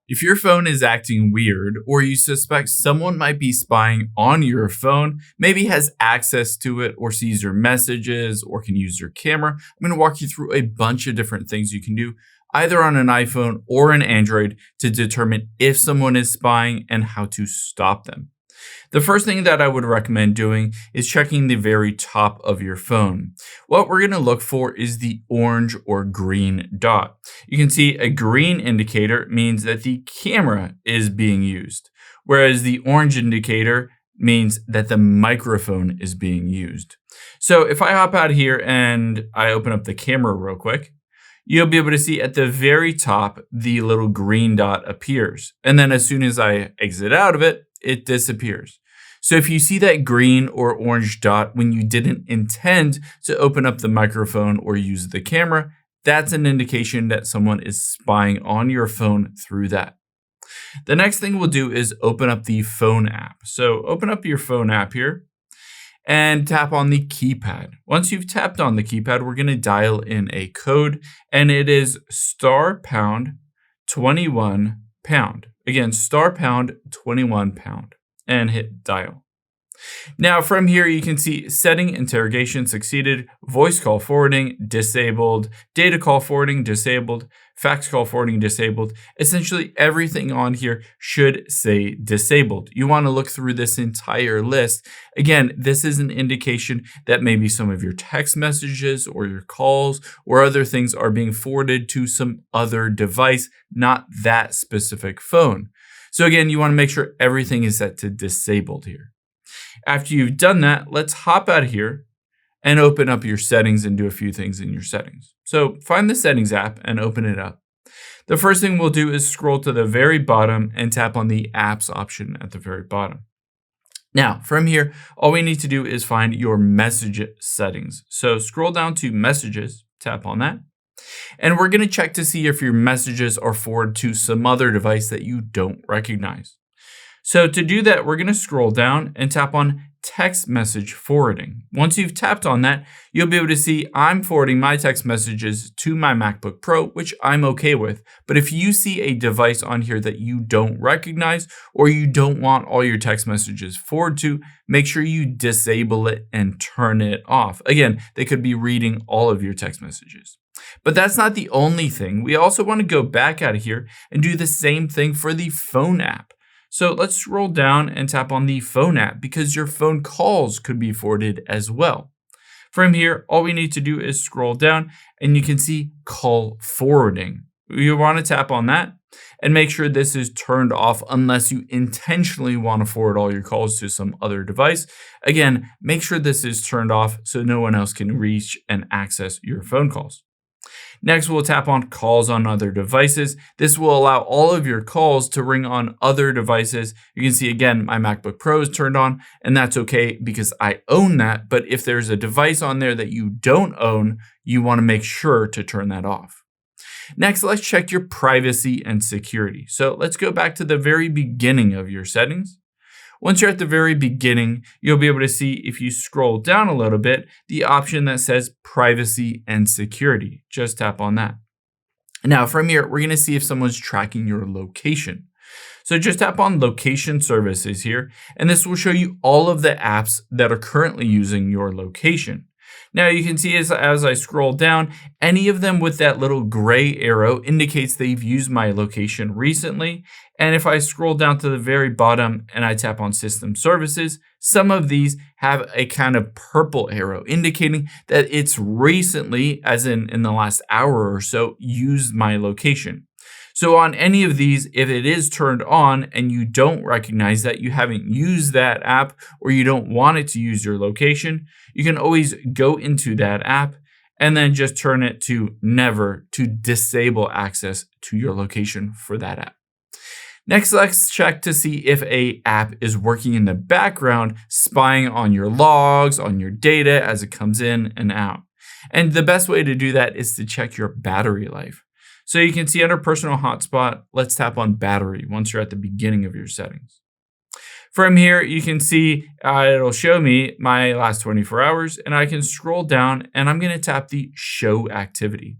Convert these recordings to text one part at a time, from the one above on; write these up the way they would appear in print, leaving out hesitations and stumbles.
If your phone is acting weird or you suspect someone might be spying on your phone, maybe has access to it or sees your messages or can use your camera, I'm going to walk you through a bunch of different things you can do either on an iPhone or an Android to determine if someone is spying and how to stop them. The first thing that I would recommend doing is checking the very top of your phone. What we're going to look for is the orange or green dot. You can see a green indicator means that the camera is being used, whereas the orange indicator means that the microphone is being used. So if I hop out here and I open up the camera real quick, you'll be able to see at the very top, the little green dot appears. And then as soon as I exit out of it, it disappears. So if you see that green or orange dot when you didn't intend to open up the microphone or use the camera, that's an indication that someone is spying on your phone through that. The next thing we'll do is open up the phone app. So open up your phone app here and tap on the keypad. Once you've tapped on the keypad, we're going to dial in a code, and it is *#21#. Again, *#21#, and hit dial. Now from here, you can see setting interrogation succeeded, voice call forwarding disabled, data call forwarding disabled, fax call forwarding disabled. Essentially everything on here should say disabled. You want to look through this entire list. Again, this is an indication that maybe some of your text messages or your calls or other things are being forwarded to some other device, not that specific phone. So again, you want to make sure everything is set to disabled here. After you've done that, let's hop out of here and open up your settings and do a few things in your settings. So find the settings app and open it up. The first thing we'll do is scroll to the very bottom and tap on the apps option at the very bottom. Now, from here, all we need to do is find your message settings. So scroll down to messages, tap on that. And we're going to check to see if your messages are forwarded to some other device that you don't recognize. So to do that, we're going to scroll down and tap on text message forwarding. Once you've tapped on that, you'll be able to see I'm forwarding my text messages to my MacBook Pro, which I'm okay with. But if you see a device on here that you don't recognize or you don't want all your text messages forwarded to, make sure you disable it and turn it off. Again, they could be reading all of your text messages. But that's not the only thing. We also want to go back out of here and do the same thing for the phone app. So let's scroll down and tap on the phone app because your phone calls could be forwarded as well. From here, all we need to do is scroll down and you can see call forwarding. You want to tap on that and make sure this is turned off unless you intentionally want to forward all your calls to some other device. Again, make sure this is turned off so no one else can reach and access your phone calls. Next, we'll tap on calls on other devices. This will allow all of your calls to ring on other devices. You can see again, my MacBook Pro is turned on, and that's okay because I own that. But if there's a device on there that you don't own, you want to make sure to turn that off. Next, let's check your privacy and security. So let's go back to the very beginning of your settings. Once you're at the very beginning, you'll be able to see, if you scroll down a little bit, the option that says privacy and security. Just tap on that. Now from here, we're going to see if someone's tracking your location. So just tap on location services here, and this will show you all of the apps that are currently using your location. Now you can see as I scroll down, any of them with that little gray arrow indicates they've used my location recently. And if I scroll down to the very bottom and I tap on system services, some of these have a kind of purple arrow indicating that it's recently, as in the last hour or so, used my location. So on any of these, if it is turned on and you don't recognize that you haven't used that app or you don't want it to use your location, you can always go into that app and then just turn it to never to disable access to your location for that app. Next, let's check to see if an app is working in the background, spying on your logs, on your data as it comes in and out. And the best way to do that is to check your battery life. So you can see under personal hotspot, let's tap on battery once you're at the beginning of your settings. From here, you can see it'll show me my last 24 hours and I can scroll down and I'm going to tap the show activity.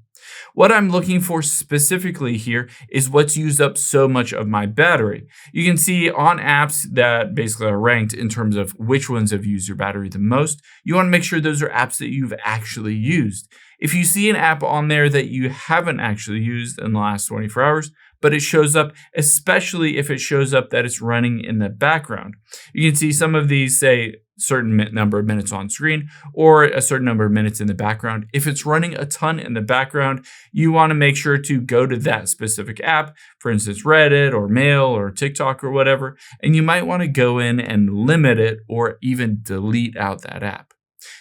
What I'm looking for specifically here is what's used up so much of my battery. You can see on apps that basically are ranked in terms of which ones have used your battery the most, you want to make sure those are apps that you've actually used. If you see an app on there that you haven't actually used in the last 24 hours, but it shows up, especially if it shows up that it's running in the background. You can see some of these say certain number of minutes on screen or a certain number of minutes in the background. If it's running a ton in the background, you want to make sure to go to that specific app, for instance, Reddit or Mail or TikTok or whatever, and you might want to go in and limit it or even delete out that app.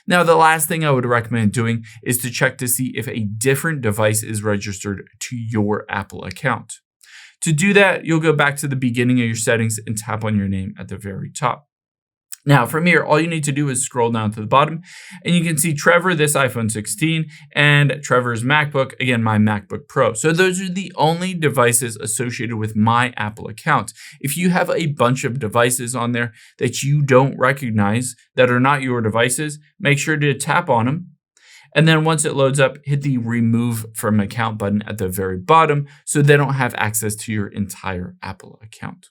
Now, the last thing I would recommend doing is to check to see if a different device is registered to your Apple account. To do that, you'll go back to the beginning of your settings and tap on your name at the very top. Now, from here, all you need to do is scroll down to the bottom, and you can see Trevor, this iPhone 16, and Trevor's MacBook, again, my MacBook Pro. So those are the only devices associated with my Apple account. If you have a bunch of devices on there that you don't recognize that are not your devices, make sure to tap on them. And then once it loads up, hit the remove from account button at the very bottom so they don't have access to your entire Apple account.